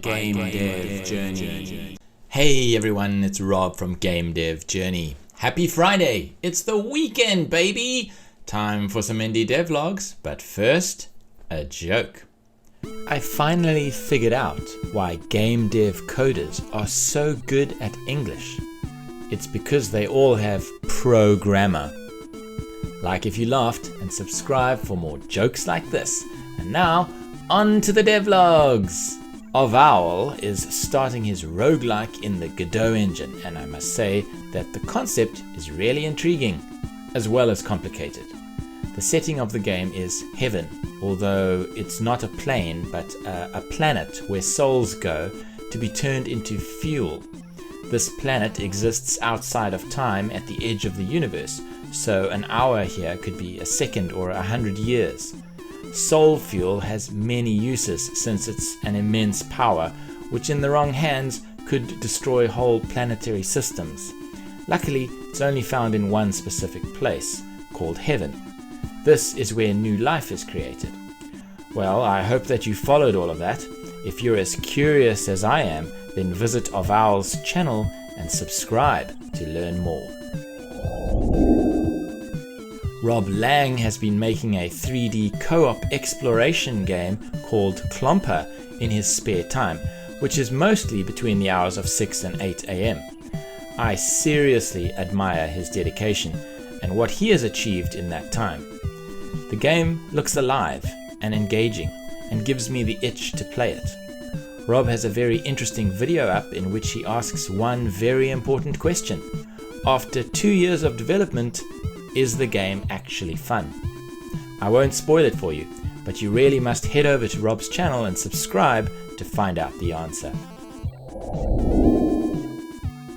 Game Dev Journey. Hey everyone, it's Rob from Game Dev Journey. Happy Friday! It's the weekend, baby! Time for some indie devlogs, but first, a joke. I finally figured out why game dev coders are so good at English. It's because they all have programmer. Like if you laughed, and subscribe for more jokes like this. And now, on to the devlogs! Oval is starting his roguelike in the Godot engine, and I must say that the concept is really intriguing, as well as complicated. The setting of the game is heaven, although it's not a plane, but a planet where souls go to be turned into fuel. This planet exists outside of time at the edge of the universe, so an hour here could be a second or 100 years. Soul fuel has many uses since it's an immense power, which in the wrong hands could destroy whole planetary systems. Luckily, it's only found in one specific place, called heaven. This is where new life is created. Well, I hope that you followed all of that. If you're as curious as I am, then visit Oval's channel and subscribe to learn more. Rob Lang has been making a 3D co-op exploration game called Klomper in his spare time, which is mostly between the hours of 6 and 8 am. I seriously admire his dedication and what he has achieved in that time. The game looks alive and engaging and gives me the itch to play it. Rob has a very interesting video up in which he asks one very important question. After 2 years of development, is the game actually fun? I won't spoil it for you, but you really must head over to Rob's channel and subscribe to find out the answer.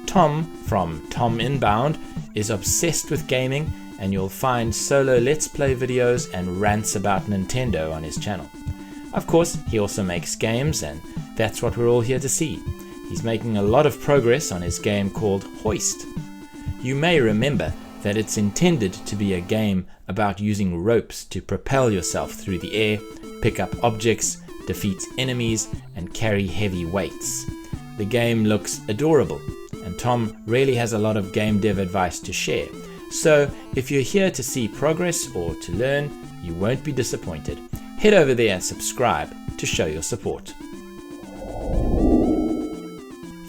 Tom from Tom Inbound is obsessed with gaming, and you'll find solo Let's Play videos and rants about Nintendo on his channel. Of course, he also makes games, and that's what we're all here to see. He's making a lot of progress on his game called Hoist. You may remember that it's intended to be a game about using ropes to propel yourself through the air, pick up objects, defeat enemies, and carry heavy weights. The game looks adorable, and Tom really has a lot of game dev advice to share. So if you're here to see progress or to learn, you won't be disappointed. Head over there and subscribe to show your support.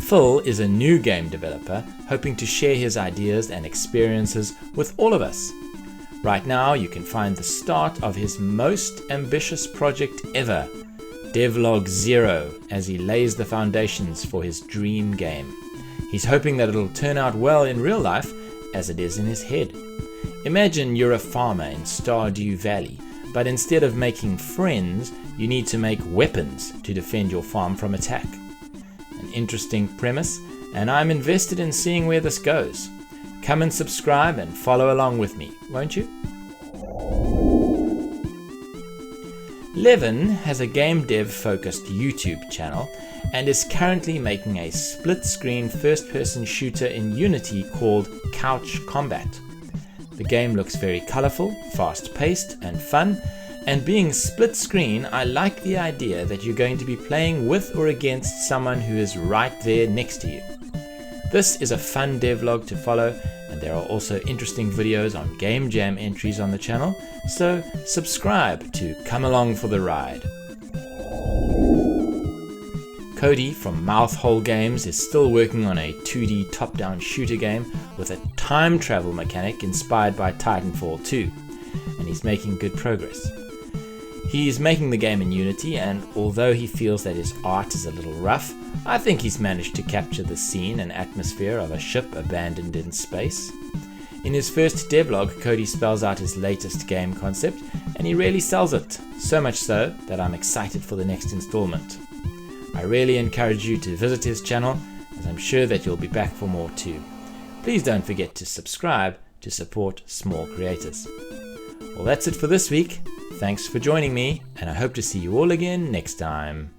Phil is a new game developer hoping to share his ideas and experiences with all of us. Right now you can find the start of his most ambitious project ever, Devlog 0, as he lays the foundations for his dream game. He's hoping that it'll turn out well in real life as it is in his head. Imagine you're a farmer in Stardew Valley, but instead of making friends, you need to make weapons to defend your farm from attack. An interesting premise, and I'm invested in seeing where this goes. Come and subscribe and follow along with me, won't you? Levin has a game dev focused YouTube channel and is currently making a split-screen first-person shooter in Unity called Couch Combat. The game looks very colorful, fast-paced, and fun, and being split-screen, I like the idea that you're going to be playing with or against someone who is right there next to you. This is a fun devlog to follow, and there are also interesting videos on Game Jam entries on the channel, so subscribe to come along for the ride. Cody from Mouthhole Games is still working on a 2D top-down shooter game with a time travel mechanic inspired by Titanfall 2, and he's making good progress. He's making the game in Unity, and although he feels that his art is a little rough, I think he's managed to capture the scene and atmosphere of a ship abandoned in space. In his first devlog, Cody spells out his latest game concept, and he really sells it, so much so that I'm excited for the next installment. I really encourage you to visit his channel, as I'm sure that you'll be back for more too. Please don't forget to subscribe to support small creators. Well, that's it for this week. Thanks for joining me, and I hope to see you all again next time.